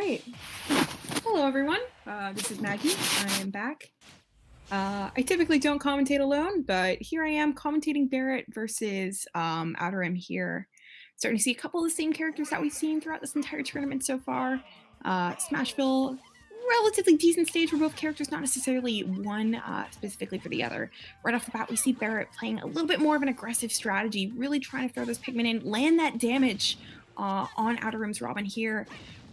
right. Hello, everyone. This is Maggie. I am back. I typically don't commentate alone, but here I am commentating Barrett versus OuterRim here. Starting to see a couple of the same characters that we've seen throughout this entire tournament so far. Smashville, relatively decent stage for both characters, not necessarily one specifically for the other. Right off the bat, we see Barrett playing a little bit more of an aggressive strategy, really trying to throw those pigmen in, land that damage on OuterRim's Robin here.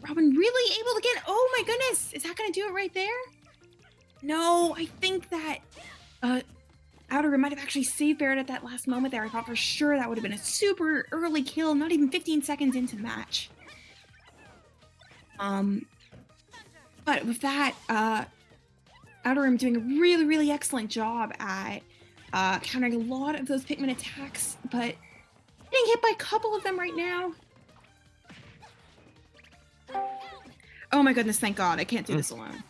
Robin really able to get, oh my goodness, is that going to do it right there? No, I think that OuterRim might have actually saved Barrett at that last moment there. I thought for sure that would have been a super early kill, not even 15 seconds into the match. But with that, OuterRim doing a really, really excellent job at countering a lot of those pigmen attacks, but getting hit by a couple of them right now. Oh my goodness, thank God. I can't do this alone.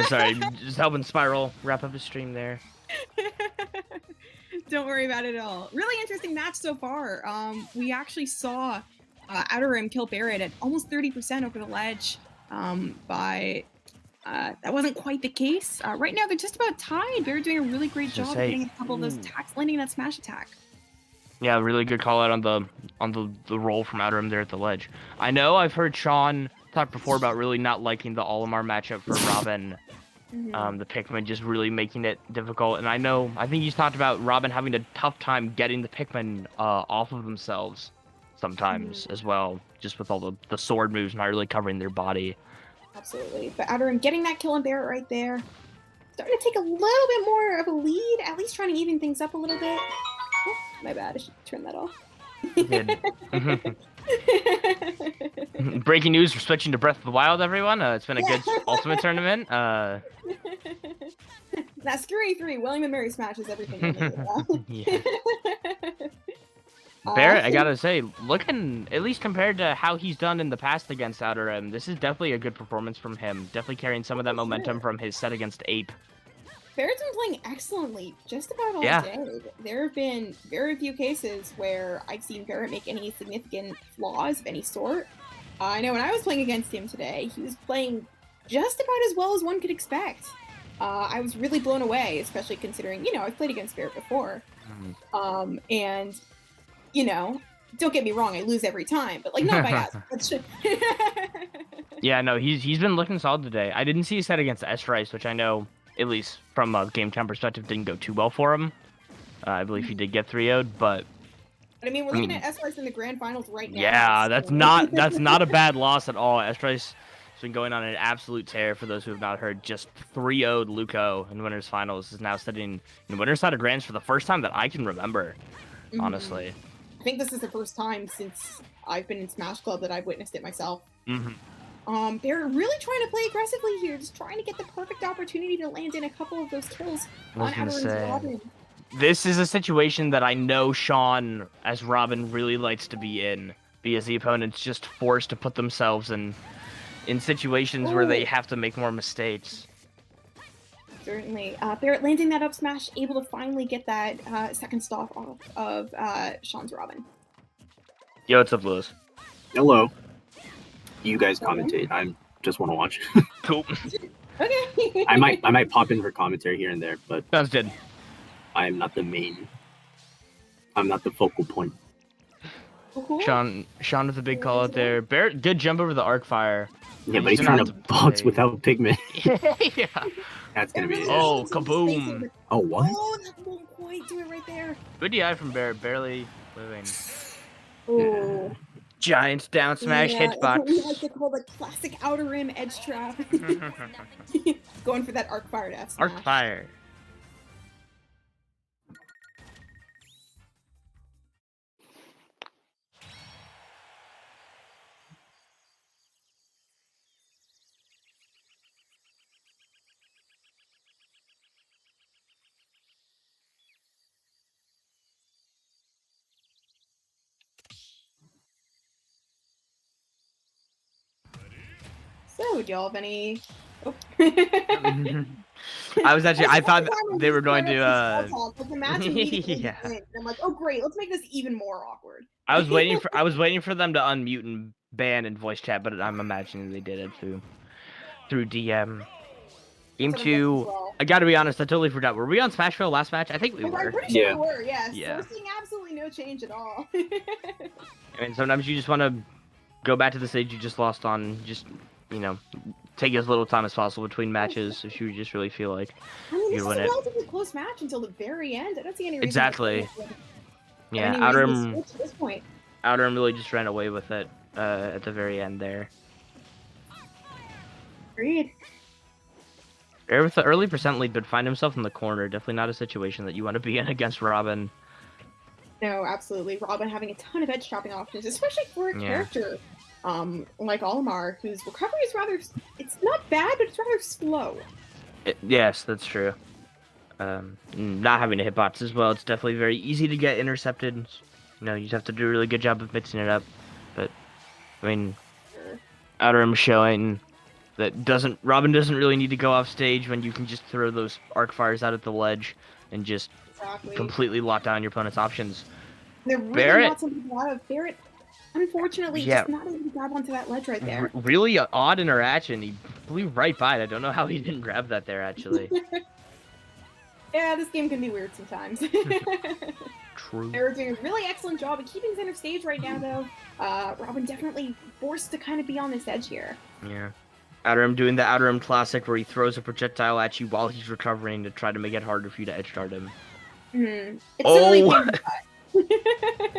Sorry, just helping Spiral wrap up his stream there. Don't worry about it at all. Really interesting match so far. We actually saw OuterRim kill Barrett at almost 30% over the ledge, but that wasn't quite the case. Right now, they're just about tied. Barrett doing a really great job getting a couple of those attacks, landing that smash attack. Yeah, really good call out on the roll from OuterRim there at the ledge. I know I've heard Sean talk before about really not liking the Olimar matchup for Robin. The Pikmin just really making it difficult, and I think he's talked about Robin having a tough time getting the Pikmin off of themselves sometimes as well, just with all the sword moves not really covering their body. Absolutely, but OuterRim getting that kill on Barrett right there, starting to take a little bit more of a lead, at least trying to even things up a little bit. Oh, my bad, I should turn that off. Breaking news, we're switching to Breath of the Wild, everyone. It's been a good Ultimate tournament. That Scary 3, W&MSMASH is everything. Yeah. Barrett, I gotta say, looking, at least compared to how he's done in the past against OuterRim, this is definitely a good performance from him. Definitely carrying some of that momentum from his set against Ape. Barrett's been playing excellently just about all day. There have been very few cases where I've seen Barrett make any significant flaws of any sort. I know when I was playing against him today, he was playing just about as well as one could expect. I was really blown away, especially considering, I've played against Barrett before. And, don't get me wrong, I lose every time, but, not by us. Yeah, no, he's been looking solid today. I didn't see his set against S-Rice, which I know, at least from a game time perspective, didn't go too well for him. I believe he did get 3-0'd, but I mean, we're looking at S-Rice in the grand finals right now. Yeah, so. that's not a bad loss at all. S-Rice has been going on an absolute tear. For those who have not heard, just 3-0'd Luco in winners finals. Is now sitting in winners side of grands for the first time that I can remember. Honestly, I think this is the first time since I've been in Smash Club that I've witnessed it myself. They're really trying to play aggressively here, just trying to get the perfect opportunity to land in a couple of those kills on OuterRim's Robin. This is a situation that I know Sean, as Robin, really likes to be in, because the opponent's just forced to put themselves in situations where they have to make more mistakes. Certainly. Barrett landing that up smash, able to finally get that second stop off of Sean's Robin. Yo, what's up, Lewis? Hello. You guys commentate. I just want to watch. Cool. Okay. I might pop in for commentary here and there, but Sounds good. I am not the main. I'm not the focal point. Cool. Sean with a big call out there. Barrett, good jump over the arc fire. Yeah, but he's trying to box without pigment. Yeah. That's gonna be it. Oh, kaboom! Oh, what? Oh, that won't quite do it right there. Good DI from Barrett, barely living. Oh. Giant down smash hitbox. That's what we like to call the classic OuterRim edge trap. Going for that arc fire to F smash. Arc fire. So, do y'all have any... Oh. I thought they were going to The match immediately I'm like, oh great, let's make this even more awkward. I was waiting for them to unmute and ban in voice chat, but I'm imagining they did it through DM. Game 2, I gotta be honest, I totally forgot. Were we on Smashville last match? I think we were. I'm pretty sure Yeah. we were, yes. Yeah. So we're seeing absolutely no change at all. I mean, sometimes you just want to go back to the stage you just lost on, just, you know, take as little time as possible between matches if you just really feel like I mean, this is win a it. relatively close match until the very end. I don't see any reason. Exactly. Yeah, any reason to switch at this point. OuterRim really just ran away with it at the very end there. Agreed. Barrett with the early percent lead, but find himself in the corner. Definitely not a situation that you want to be in against Robin. No, absolutely. Robin having a ton of edge chopping options, especially for a character like Olimar, whose recovery is rather... It's not bad, but it's rather slow. Yes, that's true. Not having a hitbox as well, it's definitely very easy to get intercepted. You know, you just have to do a really good job of mixing it up. But, I mean, OuterRim showing that Robin doesn't really need to go off stage when you can just throw those arc fires out at the ledge and just completely lock down your opponent's options. They're really not something out of Barrett. Unfortunately, just not able to grab onto that ledge right there. Really odd interaction. He flew right by it. I don't know how he didn't grab that there, actually. Yeah, this game can be weird sometimes. True. They're doing a really excellent job of keeping center stage right now, though. Robin definitely forced to kind of be on this edge here. Yeah. OuterRim doing the OuterRim classic where he throws a projectile at you while he's recovering to try to make it harder for you to edge guard him. It's certainly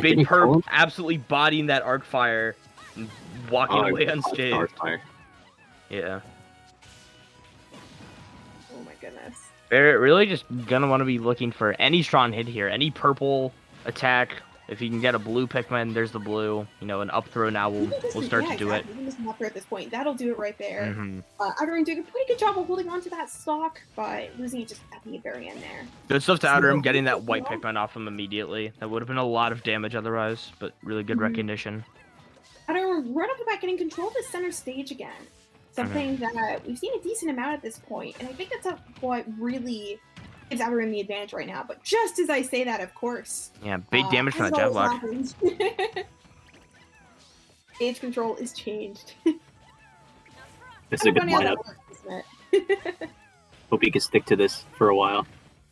Big Perp absolutely bodying that arc fire and walking away on stage. Arc fire. Yeah. Oh my goodness. Barrett really just gonna want to be looking for any strong hit here, any purple attack. If you can get a blue Pikmin, there's the blue. You know, an up throw now will start to do it. Even just an up throw at this point, that'll do it right there. Mm-hmm. OuterRim doing a pretty good job of holding on to that stock, but losing it just at the very end there. Good stuff to OuterRim, getting that white Pikmin off him immediately. That would have been a lot of damage otherwise, but really good recognition. OuterRim right off the bat getting control of the center stage again. Something that we've seen a decent amount at this point, and I think that's what really gives OuterRim the advantage right now. But just as I say that, of course. Yeah, big damage from that jetlock. Stage control is changed. This is a good lineup. Hope you can stick to this for a while.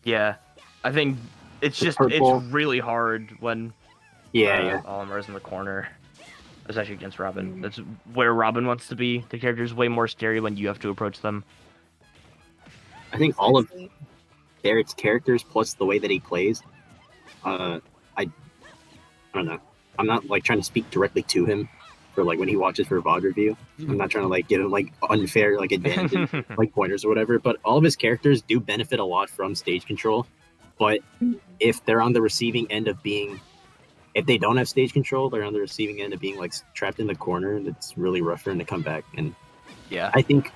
Yeah, I think it's it's really hard when Olimar's in the corner, especially against Robin. That's where Robin wants to be. The character's way more scary when you have to approach them. I think all of Barrett's characters plus the way that he plays, I don't know. I'm not like trying to speak directly to him for like when he watches for a VOD review. I'm not trying to like give him like unfair like advantage like pointers or whatever, but all of his characters do benefit a lot from stage control. But if they're on the receiving end of being, if they don't have stage control, they're on the receiving end of being like trapped in the corner. That's really rough for him to come back. And yeah, I think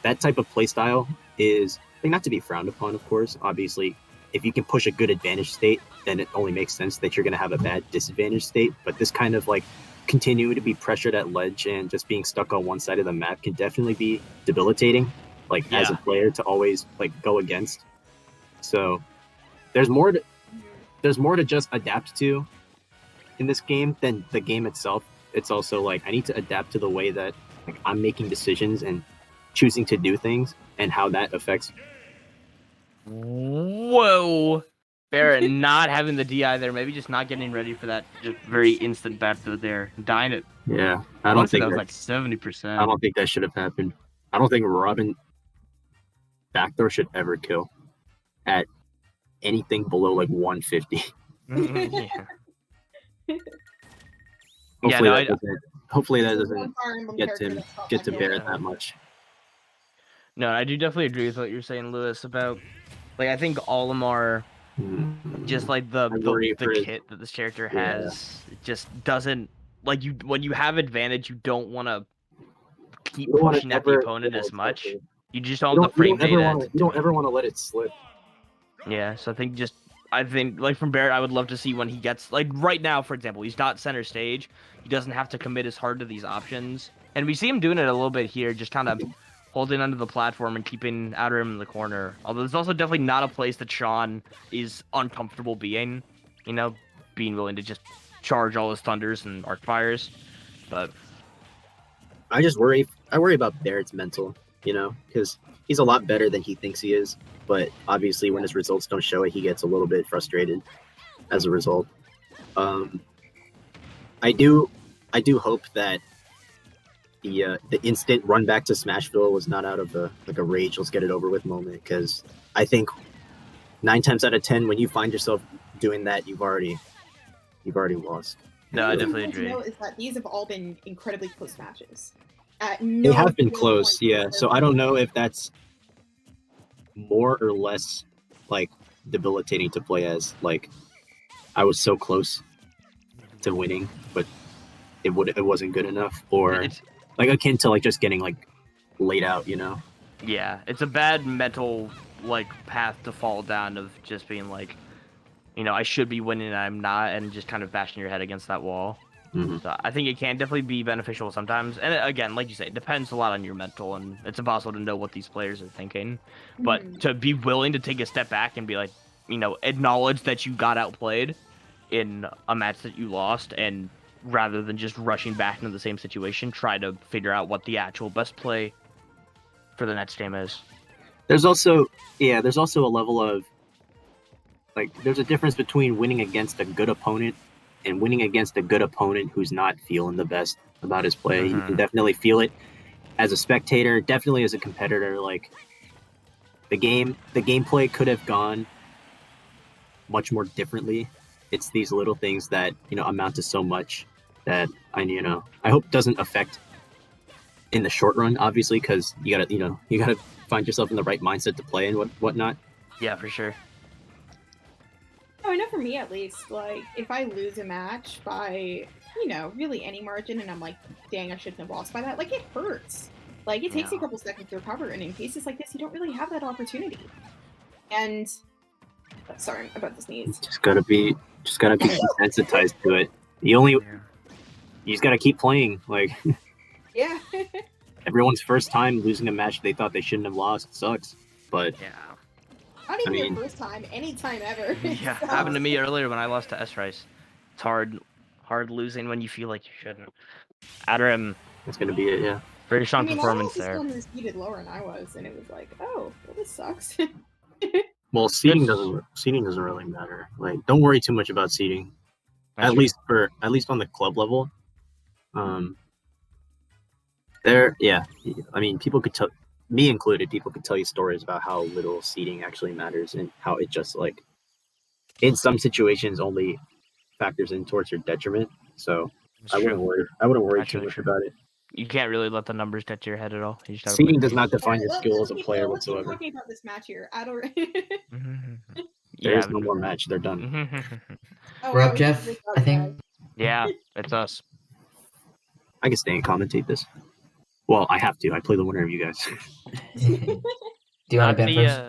that type of play style is not to be frowned upon, of course. Obviously, if you can push a good advantage state, then it only makes sense that you're going to have a bad disadvantage state. But this kind of like continuing to be pressured at ledge and just being stuck on one side of the map can definitely be debilitating, like as a player to always like go against. So there's more to just adapt to in this game than the game itself. It's also like I need to adapt to the way that like I'm making decisions and choosing to do things and how that affects. Whoa, Barrett not having the DI there, maybe just not getting ready for that just very instant back throw there, dying it. Yeah, I don't think that was like 70%. I don't think that should have happened. I don't think Robin backthrow should ever kill at anything below like 150. Hopefully that doesn't get to Barrett that much. No, I do definitely agree with what you're saying, Lewis, about like I think Olimar, just like the kit that this character has, it just doesn't like you when you have advantage, you don't want to keep pushing at the opponent as much. You just don't have the frame data. You don't ever want to let it slip. Yeah, so I think like from Barrett, I would love to see when he gets like right now, for example, he's not center stage. He doesn't have to commit as hard to these options, and we see him doing it a little bit here, just kind of holding onto the platform and keeping OuterRim in the corner. Although it's also definitely not a place that Sean is uncomfortable being, you know, being willing to just charge all his thunders and arc fires. But I just worry. I worry about Barrett's mental, you know, because he's a lot better than he thinks he is. But obviously, when his results don't show it, he gets a little bit frustrated as a result. I do hope that the instant run back to Smashville was not out of a rage, let's get it over with moment, because I think 9 times out of 10 when you find yourself doing that, you've already lost. No, I What's definitely important to agree. know is that these have all been incredibly close matches. They have been close, yeah. So I don't know if that's more or less like debilitating to play as. Like, I was so close to winning, but it wasn't good enough, or It's like akin to like just getting like laid out, you know. yeah, it's a bad mental like path to fall down of just being like, you know, I should be winning and I'm not, and just kind of bashing your head against that wall. Mm-hmm. So I think it can definitely be beneficial sometimes. And again, like you say, it depends a lot on your mental, and it's impossible to know what these players are thinking. But to be willing to take a step back and be like, you know, acknowledge that you got outplayed in a match that you lost, and rather than just rushing back into the same situation, try to figure out what the actual best play for the next game is. There's also a level of like, there's a difference between winning against a good opponent and winning against a good opponent who's not feeling the best about his play. You can definitely feel it as a spectator, definitely as a competitor. Like, the gameplay could have gone much more differently. It's these little things that, you know, amount to so much that I hope doesn't affect in the short run, obviously, because you gotta find yourself in the right mindset to play and whatnot. Yeah, for sure. Oh, I know for me at least, like, if I lose a match by, you know, really any margin, and I'm like, dang, I shouldn't have lost by that, like, it hurts. Like, it takes a couple seconds to recover, and in cases like this, you don't really have that opportunity. And, sorry about the sneeze. Just gotta be desensitized to it. You just gotta keep playing. Like, Yeah. everyone's first time losing a match they thought they shouldn't have lost sucks. But Yeah. Not even your first time, any time ever. Yeah, happened to me earlier when I lost to S-Rice. It's hard losing when you feel like you shouldn't. OuterRim, that's gonna be it, yeah. very strong performance I there. was seated lower than I was, and it was like, oh, well, this sucks. Well, seeding doesn't really matter. Like, don't worry too much about seeding. At least on the club level. I mean, people could tell, me included, people could tell you stories about how little seeding actually matters and how it just, like, in some situations only factors in towards your detriment. So I wouldn't worry too much about it. You can't really let the numbers get to your head at all. You just Seeding does not define your skill as a player let's keep whatsoever. talking about this match here. There is no more match. They're done. We're up, Jeff, I think. Yeah, it's us. I can stay and commentate this. Well, I have to. I play the winner of you guys. Do you want to bet first?